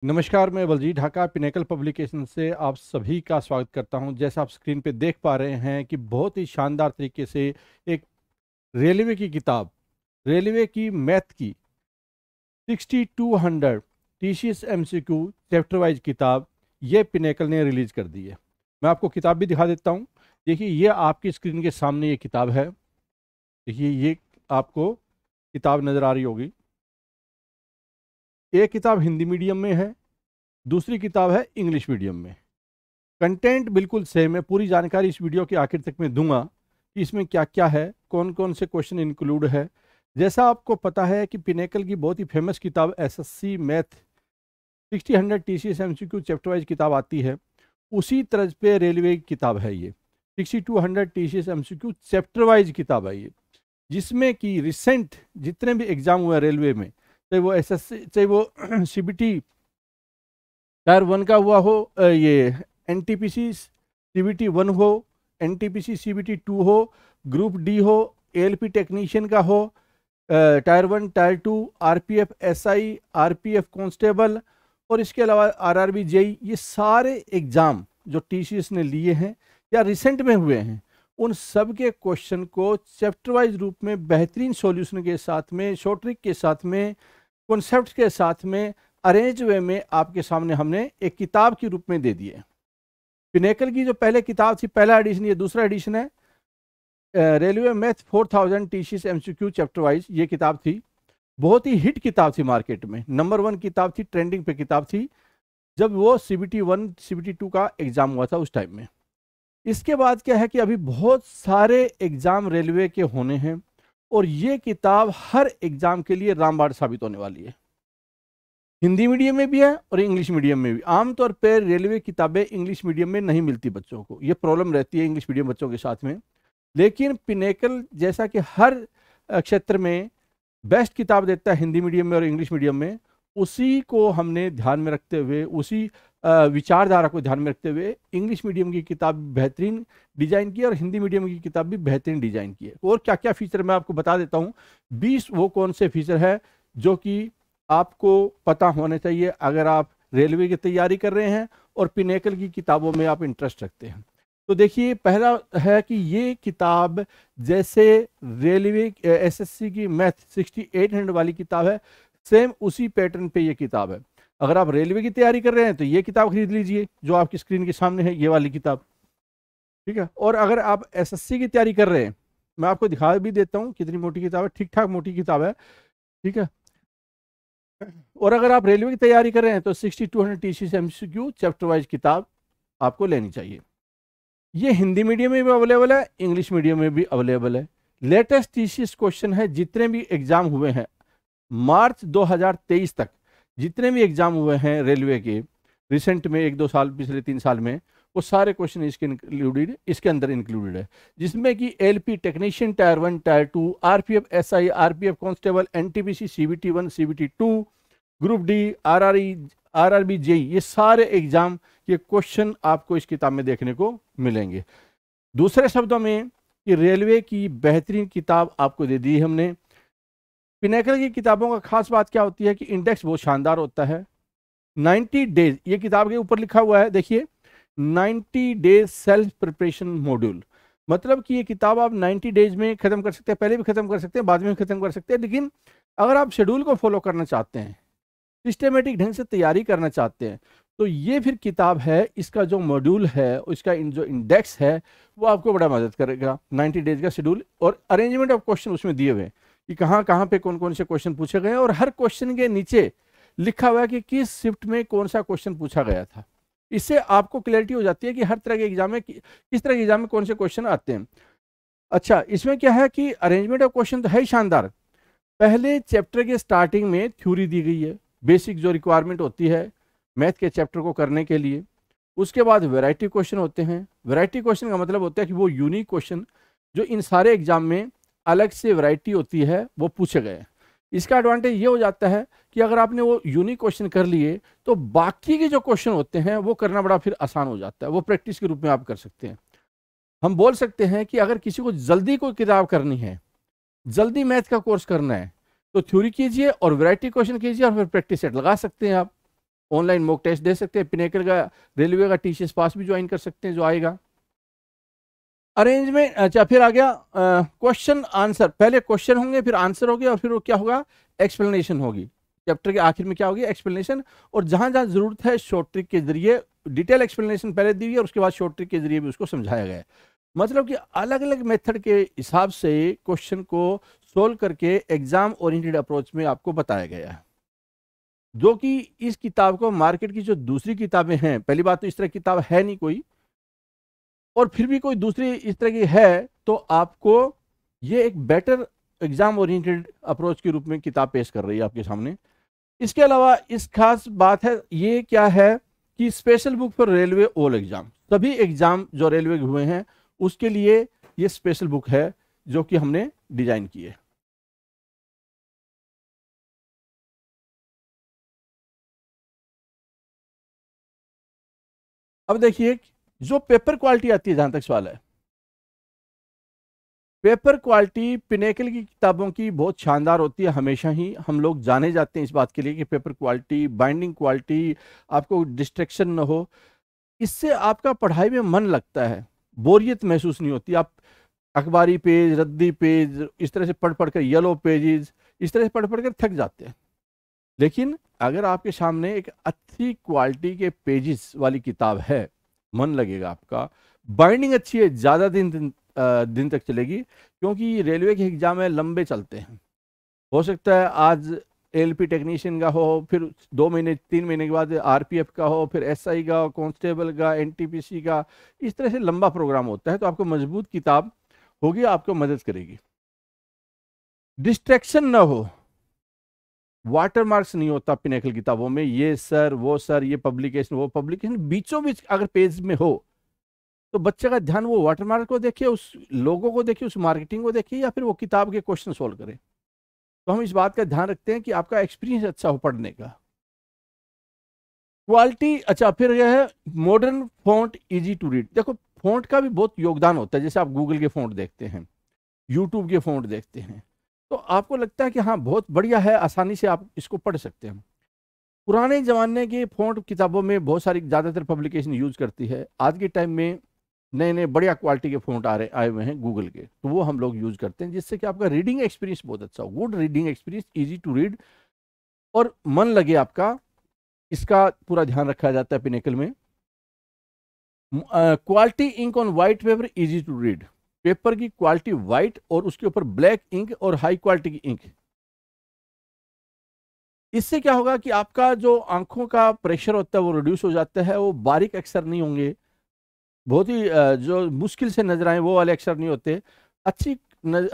नमस्कार, मैं Baljeet Dhaka pinnacle publication से आप सभी का स्वागत करता हूं। जैसा आप स्क्रीन पे देख पा रहे हैं कि बहुत ही शानदार तरीके से एक रेलवे की किताब, रेलवे की मैथ की 6200 टीसीएस एमसीक्यू चैप्टर वाइज किताब ये पिनेकल ने रिलीज कर दी है। मैं आपको किताब भी दिखा देता हूं। देखिए, ये आपकी स्क्रीन के सामने ये किताब है। देखिए, ये आपको किताब नज़र आ रही होगी। एक किताब हिंदी मीडियम में है, दूसरी किताब है इंग्लिश मीडियम में। कंटेंट बिल्कुल सेम है। पूरी जानकारी इस वीडियो के आखिर तक मैं दूंगा कि इसमें क्या क्या है, कौन कौन से क्वेश्चन इंक्लूड है। जैसा आपको पता है कि पिनेकल की बहुत ही फेमस किताब SSC math 6000 TCS MCQ chapter wise किताब आती है, उसी तर्ज पे रेलवे की किताब है ये। 6200 टीसीएस एमसीक्यू चैप्टर वाइज किताब है ये, जिसमें कि रिसेंट जितने भी एग्जाम हुए रेलवे में, चाहे वो एसएससी, चाहे वो सीबीटी टायर 1 का हुआ हो, ये एनटीपीसी सीबीटी 1 हो, एनटीपीसी सीबीटी 2 हो, ग्रुप डी हो, एएलपी टेक्नीशियन का हो, tyre 1 tyre 2, RPF SI, RPF constable और इसके अलावा आरआरबी जेई, ये सारे एग्जाम जो टीसीएस ने लिए हैं या रिसेंट में हुए हैं, उन सब के क्वेश्चन को चैप्टर वाइज रूप में बेहतरीन सॉल्यूशन के साथ में, शॉर्ट ट्रिक के साथ में, कॉन्सेप्ट के साथ में, अरेंज वे में आपके सामने हमने एक किताब के रूप में दे दिए। पिनेकल की जो पहले किताब थी, पहला एडिशन, ये दूसरा एडिशन है, railway math 4000 TCS MCQ chapter wise ये किताब थी। बहुत ही हिट किताब थी, मार्केट में नंबर 1 किताब थी, ट्रेंडिंग पे किताब थी जब वो सीबीटी 1 सीबीटी 2 का एग्जाम हुआ था उस टाइम में। इसके बाद क्या है कि अभी बहुत सारे एग्जाम रेलवे के होने हैं और ये किताब हर एग्जाम के लिए रामबाण साबित होने वाली है। हिंदी मीडियम में भी है और इंग्लिश मीडियम में भी। आमतौर पर रेलवे किताबें इंग्लिश मीडियम में नहीं मिलती बच्चों को, ये प्रॉब्लम रहती है इंग्लिश मीडियम बच्चों के साथ में। लेकिन पिनेकल जैसा कि हर क्षेत्र में बेस्ट किताब देता है हिंदी मीडियम में और इंग्लिश मीडियम में, उसी को हमने ध्यान में रखते हुए, उसी विचारधारा को ध्यान में रखते हुए इंग्लिश मीडियम की किताब बेहतरीन डिजाइन की और हिंदी मीडियम की किताब भी बेहतरीन डिजाइन की है। और क्या क्या फीचर मैं आपको बता देता हूँ। 20 वो कौन से फीचर है जो कि आपको पता होने चाहिए अगर आप रेलवे की तैयारी कर रहे हैं और पिनेकल की किताबों में आप इंटरेस्ट रखते हैं। तो देखिए, पहला है कि ये किताब जैसे रेलवे एसएससी की मैथ 6800 वाली किताब है, सेम उसी पैटर्न पे ये किताब है। अगर आप रेलवे की तैयारी कर रहे हैं तो ये किताब खरीद लीजिए जो आपकी स्क्रीन के सामने है, ये वाली किताब, ठीक है। और अगर आप एसएससी की तैयारी कर रहे हैं, मैं आपको दिखा भी देता हूँ कितनी मोटी किताब है, ठीक ठाक मोटी किताब है, ठीक है। और अगर आप रेलवे की तैयारी कर रहे हैं तो 6200 टीसीएस एमसीक्यू चैप्टर वाइज किताब आपको लेनी चाहिए। ये हिंदी मीडियम में भी अवेलेबल है, इंग्लिश मीडियम में भी अवेलेबल है। लेटेस्ट टीसीएस क्वेश्चन है, जितने भी एग्जाम हुए हैं मार्च 2023 तक, जितने भी एग्जाम हुए हैं रेलवे के रिसेंट में 1-2 साल, पिछले 3 साल में, वो सारे क्वेश्चन इसके अंदर इंक्लूडेड है, जिसमें कि LP technician tyre 1 tyre 2, RPF SI, RPF constable, NTPC CBT 1 CBT 2, group D, RRB JE, ये सारे एग्जाम के क्वेश्चन आपको इस किताब में देखने को मिलेंगे। दूसरे शब्दों में कि रेलवे की बेहतरीन किताब आपको दे दी हमने। पिनेकल की किताबों का खास बात क्या होती है कि इंडेक्स बहुत शानदार होता है। 90 डेज, ये किताब के ऊपर लिखा हुआ है, देखिए 90 डेज सेल्फ प्रिपरेशन मॉड्यूल, मतलब कि ये किताब आप 90 डेज में खत्म कर सकते हैं, पहले भी खत्म कर सकते हैं, बाद में भी खत्म कर सकते हैं। लेकिन अगर आप शेड्यूल को फॉलो करना चाहते हैं, सिस्टमेटिक ढंग से तैयारी करना चाहते हैं, तो ये फिर किताब है। इसका जो मॉड्यूल है, इसका जो इंडेक्स है, वो आपको बड़ा मदद करेगा। 90 डेज का शेड्यूल और अरेंजमेंट ऑफ क्वेश्चन उसमें दिए हुए हैं कि कहाँ कहाँ पे कौन कौन से क्वेश्चन पूछे गए हैं, और हर क्वेश्चन के नीचे लिखा हुआ है कि किस शिफ्ट में कौन सा क्वेश्चन पूछा गया था। इससे आपको क्लैरिटी हो जाती है कि हर तरह के एग्जाम में किस तरह के एग्जाम में कौन से क्वेश्चन आते हैं। अच्छा, इसमें क्या है कि अरेंजमेंट ऑफ क्वेश्चन तो है ही शानदार। पहले चैप्टर के स्टार्टिंग में थ्योरी दी गई है, बेसिक जो रिक्वायरमेंट होती है मैथ के चैप्टर को करने के लिए। उसके बाद वैरायटी क्वेश्चन होते हैं। वैरायटी क्वेश्चन का मतलब होता है कि वो यूनिक क्वेश्चन जो इन सारे एग्जाम में अलग से वैरायटी होती है वो पूछे गए। इसका एडवांटेज ये हो जाता है कि अगर आपने वो यूनिक क्वेश्चन कर लिए तो बाकी के जो क्वेश्चन होते हैं वो करना बड़ा फिर आसान हो जाता है, वो प्रैक्टिस के रूप में आप कर सकते हैं। हम बोल सकते हैं कि अगर किसी को जल्दी कोई किताब करनी है, जल्दी मैथ का कोर्स करना है, तो थ्योरी कीजिए और वैरायटी क्वेश्चन कीजिए और फिर प्रैक्टिस सेट लगा सकते हैं आप। ऑनलाइन मॉक टेस्ट दे सकते हैं, पिनेकल का रेलवे का टीसीएस पास भी ज्वाइन कर सकते हैं जो आएगा। अरेंजमेंट, अच्छा फिर आ गया क्वेश्चन आंसर, पहले क्वेश्चन होंगे फिर आंसर होंगे और फिर वो क्या होगा, एक्सप्लेनेशन होगी। चैप्टर के आखिर में क्या होगी, एक्सप्लेनेशन, और जहां जहां जरूरत है शॉर्ट ट्रिक के जरिए, डिटेल एक्सप्लेनेशन पहले दी हुई है और उसके बाद शॉर्ट ट्रिक के जरिए भी उसको समझाया गया है। मतलब कि अलग अलग मेथड के हिसाब से क्वेश्चन को सोल्व करके एग्जाम ओरिएंटेड अप्रोच में आपको बताया गया है, जो कि इस किताब को मार्केट की जो दूसरी किताबें हैं, पहली बात तो इस तरह की किताब है नहीं कोई, और फिर भी कोई दूसरी इस तरह की है तो आपको ये एक बेटर एग्जाम ओरिएंटेड अप्रोच के रूप में किताब पेश कर रही है आपके सामने। इसके अलावा इस खास बात है ये क्या है कि special book for railway all exam, सभी एग्जाम जो रेलवे के हुए हैं उसके लिए ये स्पेशल बुक है जो कि हमने डिजाइन की है। अब देखिए जो पेपर क्वालिटी आती है, जहां तक सवाल है, पेपर क्वालिटी पिनेकल की किताबों की बहुत शानदार होती है। हमेशा ही हम लोग जाने जाते हैं इस बात के लिए कि पेपर क्वालिटी, बाइंडिंग क्वालिटी, आपको डिस्ट्रैक्शन ना हो, इससे आपका पढ़ाई में मन लगता है, बोरियत महसूस नहीं होती। आप अखबारी पेज, रद्दी पेज इस तरह से पढ़ पढ़ कर, येलो पेजेस इस तरह से पढ़ पढ़ कर थक जाते हैं। लेकिन अगर आपके सामने एक अच्छी क्वालिटी के पेजेस वाली किताब है, मन लगेगा आपका, बाइंडिंग अच्छी है, ज़्यादा दिन तक चलेगी, क्योंकि रेलवे के एग्जाम है लंबे चलते हैं। हो सकता है आज एलपी टेक्नीशियन का हो, फिर 2 महीने 3 महीने के बाद आरपीएफ का हो, फिर एसआई का, कांस्टेबल का, एनटीपीसी का, इस तरह से लंबा प्रोग्राम होता है। तो आपको मजबूत किताब होगी, आपको मदद करेगी। डिस्ट्रैक्शन ना हो, वाटर मार्क्स नहीं होता पिनेकल किताबों में, ये सर वो सर, ये पब्लिकेशन वो पब्लिकेशन, बीचों बीच अगर पेज में हो तो बच्चे का ध्यान वो वाटरमार्क को देखिए, उस लोगों को देखिए, उस मार्केटिंग को देखिए, या फिर वो किताब के क्वेश्चन सोल्व करे। तो हम इस बात का ध्यान रखते हैं कि आपका एक्सपीरियंस अच्छा हो पढ़ने का। क्वालिटी, अच्छा फिर यह है modern font, easy to read. देखो फॉन्ट का भी बहुत योगदान होता है, जैसे आप गूगल के फॉन्ट देखते हैं, यूट्यूब के फॉन्ट देखते हैं, तो आपको लगता है कि हाँ बहुत बढ़िया है, आसानी से आप इसको पढ़ सकते हैं। पुराने ज़माने के फॉन्ट किताबों में बहुत सारी ज़्यादातर पब्लिकेशन यूज करती है, आज के टाइम में नए नए बढ़िया क्वालिटी के फॉन्ट आए हुए हैं गूगल के, तो वो हम लोग यूज करते हैं, जिससे कि आपका रीडिंग एक्सपीरियंस बहुत अच्छा हो, good reading experience, easy to read और मन लगे आपका, इसका पूरा ध्यान रखा जाता है पिनेकल में। Quality ink on white paper, easy to read, paper की क्वालिटी वाइट और उसके ऊपर ब्लैक इंक और हाई क्वालिटी की इंक, इससे क्या होगा कि आपका जो आंखों का प्रेशर होता है वो रिड्यूस हो जाता है, वो बारीक अक्षर नहीं होंगे, बहुत ही जो मुश्किल से नजर आए वो वाले अक्षर नहीं होते, अच्छी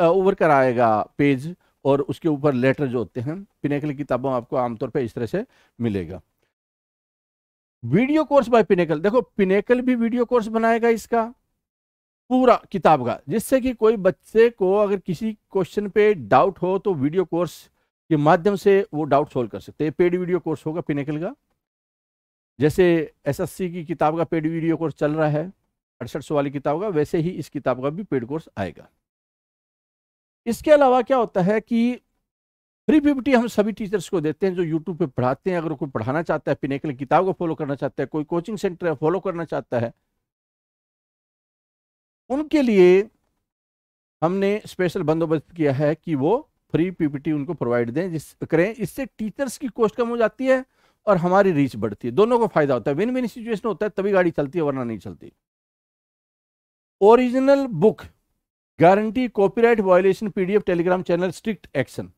ओवर कर आएगा पेज, और उसके ऊपर लेटर जो होते हैं पिनेकल की किताबों आपको आमतौर पे इस तरह से मिलेगा। वीडियो कोर्स बाय पिनेकल, देखो पिनेकल भी वीडियो कोर्स बनाएगा इसका पूरा किताब का, जिससे कि कोई बच्चे को अगर किसी क्वेश्चन पे डाउट हो तो वीडियो कोर्स के माध्यम से वो डाउट सोल्व कर सकते हैं। पेड वीडियो कोर्स होगा पिनेकल का, जैसे एसएससी की किताब का पेड वीडियो कोर्स चल रहा है 6800 वाली किताब का, वैसे ही इस किताब का भी पेड कोर्स आएगा। इसके अलावा क्या होता है कि फ्री पीपीटी हम सभी टीचर्स को देते हैं जो यूट्यूब पे पढ़ाते हैं। अगर कोई पढ़ाना चाहता है, पिनेकल किताब को फॉलो करना चाहता है, कोई कोचिंग सेंटर फॉलो करना चाहता है, उनके लिए हमने स्पेशल बंदोबस्त किया है कि वो फ्री पीपीटी उनको प्रोवाइड दें, करें, इससे टीचर्स की कॉस्ट कम हो जाती है और हमारी रीच बढ़ती है, दोनों को फायदा होता है, विन विन सिचुएशन होता है, तभी गाड़ी चलती है वरना नहीं चलती। Original book guarantee, copyright violation, PDF Telegram channel, strict action.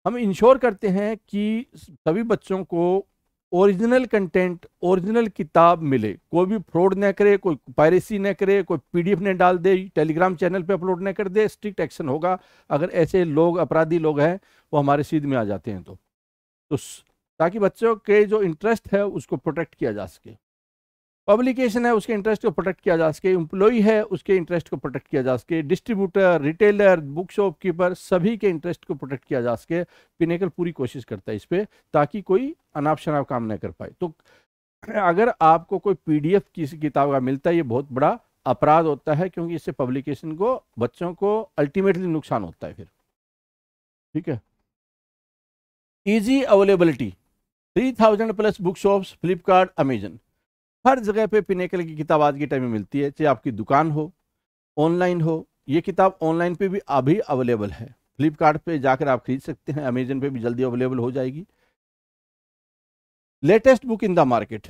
हम इंश्योर करते हैं कि सभी बच्चों को ओरिजिनल कंटेंट, ओरिजिनल किताब मिले, कोई भी फ्रॉड न करे, कोई पायरेसी न करे, कोई पीडीएफ न डाल दे, टेलीग्राम चैनल पे अपलोड न कर दे, स्ट्रिक्ट एक्शन होगा अगर ऐसे लोग, अपराधी लोग हैं वो हमारे सीध में आ जाते हैं तो ताकि बच्चों के जो इंटरेस्ट है उसको प्रोटेक्ट किया जा सके, पब्लिकेशन है उसके इंटरेस्ट को प्रोटेक्ट किया जा सके, एम्प्लॉय है उसके इंटरेस्ट को प्रोटेक्ट किया जा सके, डिस्ट्रीब्यूटर, रिटेलर, बुक शॉपकीपर, सभी के इंटरेस्ट को प्रोटेक्ट किया जा सके। पिनेकल पूरी कोशिश करता है इस पर, ताकि कोई अनाप शनाप काम न कर पाए। तो अगर आपको कोई पीडीएफ किसी किताब का मिलता है, ये बहुत बड़ा अपराध होता है, क्योंकि इससे पब्लिकेशन को, बच्चों को अल्टीमेटली नुकसान होता है फिर। ठीक है। Easy availability, 3000 plus book shops, Flipkart, Amazon, हर जगह पे पिनेकल की किताब आज के टाइम में मिलती है, चाहे आपकी दुकान हो, ऑनलाइन हो। ये किताब ऑनलाइन पे भी अभी अवेलेबल है, फ्लिपकार्ट पे जाकर आप खरीद सकते हैं, अमेजन पे भी जल्दी अवेलेबल हो जाएगी। Latest book in the market,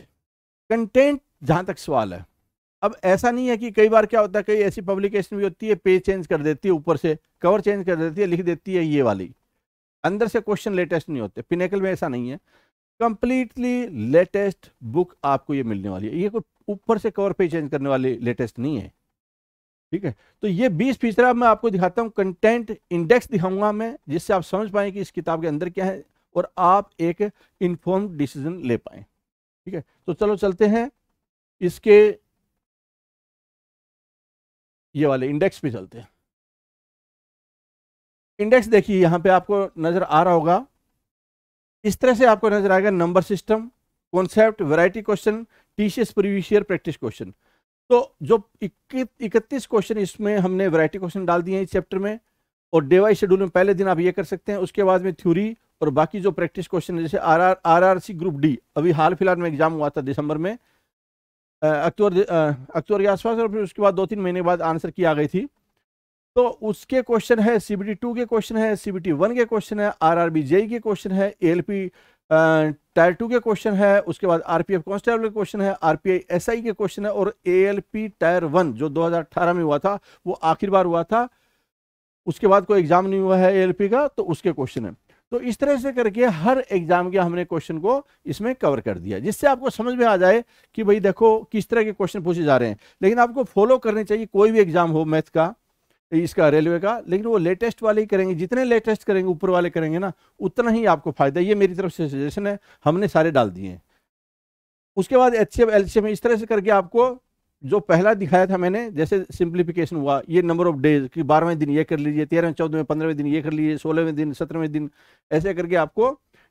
content जहां तक सवाल है, अब ऐसा नहीं है कि कई बार क्या होता है, कई ऐसी पब्लिकेशन भी होती है पेज चेंज कर देती है, ऊपर से कवर चेंज कर देती है, लिख देती है ये वाली, अंदर से क्वेश्चन लेटेस्ट नहीं होते। पिनेकल में ऐसा नहीं है, कंप्लीटली लेटेस्ट बुक आपको ये मिलने वाली है, ये कोई ऊपर से कवर पेज चेंज करने वाली लेटेस्ट नहीं है, ठीक है। तो ये 20 फीसद अब मैं आपको दिखाता हूँ, कंटेंट इंडेक्स दिखाऊंगा मैं, जिससे आप समझ पाए कि इस किताब के अंदर क्या है और आप एक इन्फॉर्म्ड डिसीजन ले पाए, ठीक है। तो चलो चलते हैं इसके ये वाले इंडेक्स पे चलते हैं। इंडेक्स देखिए यहां पे आपको नजर आ रहा होगा, इस तरह से आपको नजर आएगा, number system, concept, variety question, TCS previous year practice question. तो जो 31 क्वेश्चन इसमें हमने वैरायटी क्वेश्चन डाल दिए हैं इस चैप्टर में, और डे वाइज शेड्यूल में पहले दिन आप ये कर सकते हैं, उसके बाद में थ्योरी और बाकी जो प्रैक्टिस क्वेश्चन, जैसे आरआरसी ग्रुप डी अभी हाल फिलहाल में एग्जाम हुआ था दिसंबर में, अक्टूबर के आसपास, और फिर उसके बाद 2-3 महीने बाद आंसर की आ गई थी। तो उसके क्वेश्चन है, सीबीटी 2 के क्वेश्चन है, सीबीटी 1 के क्वेश्चन है, आरआरबी जेई के क्वेश्चन है, एएलपी टायर 2 के क्वेश्चन है, उसके बाद आरपीएफ कांस्टेबल के क्वेश्चन है, आरपीआई एसआई के क्वेश्चन है, और एएलपी टायर 1 जो 2018 में हुआ था, वो आखिर बार हुआ था, उसके बाद कोई एग्जाम नहीं हुआ है एएलपी का, तो उसके क्वेश्चन है। तो इस तरह से करके हर एग्जाम के हमने क्वेश्चन को इसमें कवर कर दिया, जिससे आपको समझ में आ जाए कि भाई देखो किस तरह के क्वेश्चन पूछे जा रहे हैं। लेकिन आपको फॉलो करने चाहिए, कोई भी एग्जाम हो मैथ का, इसका, रेलवे का, लेकिन वो लेटेस्ट वाले ही करेंगे, जितने लेटेस्ट करेंगे ऊपर वाले करेंगे ना, उतना ही आपको फायदा। ये मेरी तरफ से सजेशन है, हमने सारे डाल दिए हैं। उसके बाद एचसीएफ एलसीएम इस तरह से करके आपको जो पहला दिखाया था मैंने, जैसे सिंप्लीफिकेशन हुआ, ये नंबर ऑफ डेज कि 12वें दिन ये कर लीजिए, 13वें 14वें 15वें दिन ये कर लीजिए, 16वें दिन 17वें दिन, ऐसे करके आपको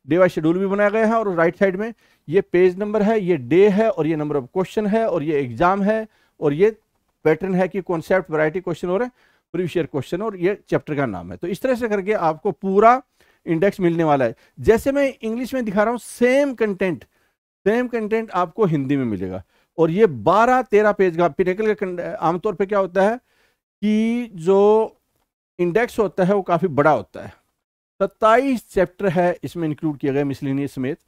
डे वाइज शेड्यूल भी बनाया गया है। और राइट साइड में ये पेज नंबर है, ये डे है, और ये नंबर ऑफ क्वेश्चन है, और ये एग्जाम है, और ये पैटर्न है कि कॉन्सेप्ट, वैरायटी क्वेश्चन और प्रीवियस ईयर क्वेश्चन, और ये चैप्टर का नाम है। तो इस तरह से करके आपको पूरा इंडेक्स मिलने वाला है। जैसे मैं इंग्लिश में दिखा रहा हूं, सेम कंटेंट आपको हिंदी में मिलेगा, और ये 12-13 पेज का पिनेकल का। आमतौर पे क्या होता है कि जो इंडेक्स होता है वो काफी बड़ा होता है, 27 चैप्टर है इसमें इंक्लूड किया गया मिसलेनियस समेत,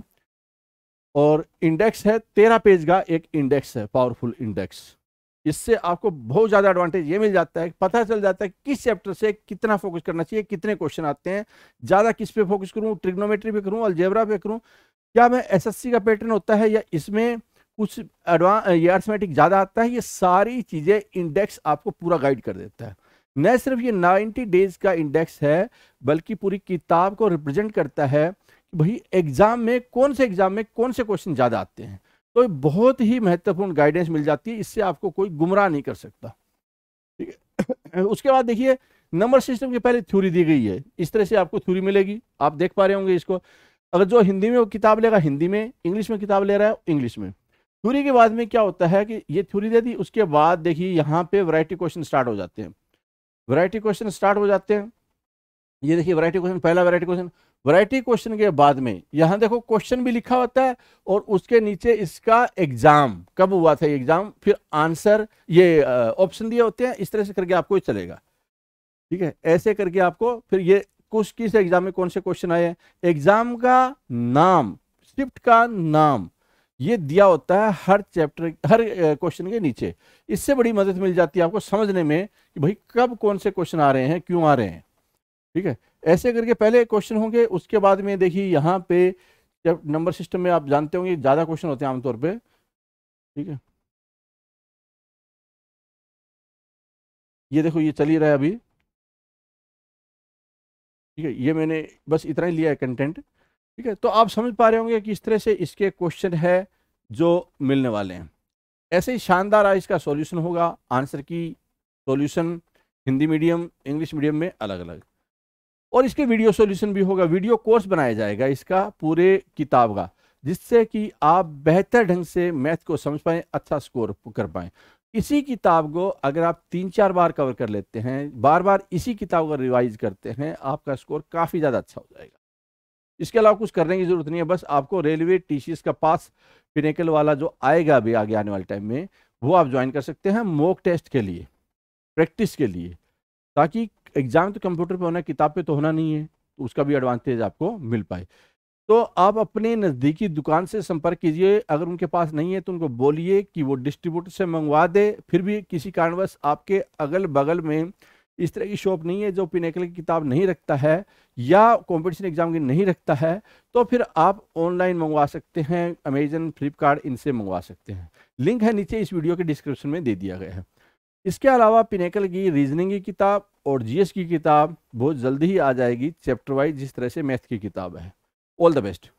और इंडेक्स है 13 पेज का एक इंडेक्स है, पावरफुल इंडेक्स। इससे आपको बहुत ज्यादा एडवांटेज ये मिल जाता है, पता चल जाता है किस चैप्टर से कितना फोकस करना चाहिए, कितने क्वेश्चन आते हैं, ज्यादा किस पे फोकस करूं, ट्रिग्नोमेट्री पे करूं, अलजेब्रा पे करूं, क्या मैं एसएससी का पैटर्न होता है या इसमें कुछ एडवांस ये अर्थमेटिक ज्यादा आता है। ये सारी चीजें इंडेक्स आपको पूरा गाइड कर देता है। न सिर्फ ये 90 डेज का इंडेक्स है, बल्कि पूरी किताब को रिप्रेजेंट करता है कि भाई एग्जाम में कौन से क्वेश्चन ज्यादा आते हैं। तो बहुत ही महत्वपूर्ण गाइडेंस मिल जाती है, इससे आपको कोई गुमराह नहीं कर सकता, ठीक है। उसके बाद देखिए नंबर सिस्टम की पहले थ्योरी दी गई है, इस तरह से आपको थ्योरी मिलेगी, आप देख पा रहे होंगे इसको। अगर जो हिंदी में वो किताब लेगा हिंदी में, इंग्लिश में किताब ले रहा है इंग्लिश में। थ्योरी के बाद में क्या होता है कि ये थ्योरी दे दी, उसके बाद देखिए यहाँ पे वैरायटी क्वेश्चन स्टार्ट हो जाते हैं। ये देखिए वैरायटी क्वेश्चन, पहला वैरायटी क्वेश्चन के बाद में यहाँ देखो क्वेश्चन भी लिखा होता है, और उसके नीचे इसका एग्जाम कब हुआ था, एग्जाम, फिर आंसर, ये ऑप्शन दिए होते हैं। इस तरह से करके आपको चलेगा, ठीक है। ऐसे करके आपको फिर ये किस एग्जाम में कौन से क्वेश्चन आए हैं, एग्जाम का नाम, शिफ्ट का नाम, ये दिया होता है हर चैप्टर, हर क्वेश्चन के नीचे। इससे बड़ी मदद मिल जाती है आपको समझने में कि भाई कब कौन से क्वेश्चन आ रहे हैं, क्यों आ रहे हैं, ठीक है। ऐसे करके पहले क्वेश्चन होंगे, उसके बाद में देखिए यहाँ पे जब नंबर सिस्टम में आप जानते होंगे ज्यादा क्वेश्चन होते हैं आमतौर पे, ठीक है। ये देखो ये चल ही रहा है अभी, ठीक है। ये मैंने बस इतना ही लिया है कंटेंट, ठीक है। तो आप समझ पा रहे होंगे कि इस तरह से इसके क्वेश्चन है जो मिलने वाले हैं। ऐसे ही शानदार आज इसका सॉल्यूशन होगा, आंसर की solution Hindi medium, English medium में अलग अलग, और इसके वीडियो सॉल्यूशन भी होगा। वीडियो कोर्स बनाया जाएगा इसका पूरे किताब का, जिससे कि आप बेहतर ढंग से मैथ को समझ पाएं, अच्छा स्कोर कर पाएं। इसी किताब को अगर आप 3-4 बार कवर कर लेते हैं, बार बार इसी किताब को रिवाइज करते हैं, आपका स्कोर काफ़ी ज़्यादा अच्छा हो जाएगा। इसके अलावा कुछ करने की जरूरत नहीं है, बस आपको रेलवे टीसीएस का पास पिनेकल वाला जो आएगा अभी आगे आने वाले टाइम में, वो आप ज्वाइन कर सकते हैं मॉक टेस्ट के लिए, प्रैक्टिस के लिए, ताकि एग्जाम तो कंप्यूटर पे होना है, किताब पे तो होना नहीं है, तो उसका भी एडवांटेज आपको मिल पाए। तो आप अपने नज़दीकी दुकान से संपर्क कीजिए, अगर उनके पास नहीं है तो उनको बोलिए कि वो डिस्ट्रीब्यूटर से मंगवा दे। फिर भी किसी कारणवश आपके अगल बगल में इस तरह की शॉप नहीं है जो पिनेकल की किताब नहीं रखता है या कंपटीशन एग्जाम की नहीं रखता है, तो फिर आप ऑनलाइन मंगवा सकते हैं, अमेजन, फ्लिपकार्ट, इनसे मंगवा सकते हैं। लिंक है नीचे इस वीडियो के डिस्क्रिप्शन में दे दिया गया है। इसके अलावा पिनेकल की रीजनिंग की किताब और जीएस की किताब बहुत जल्दी ही आ जाएगी चैप्टर वाइज, जिस तरह से मैथ की किताब है। All the best.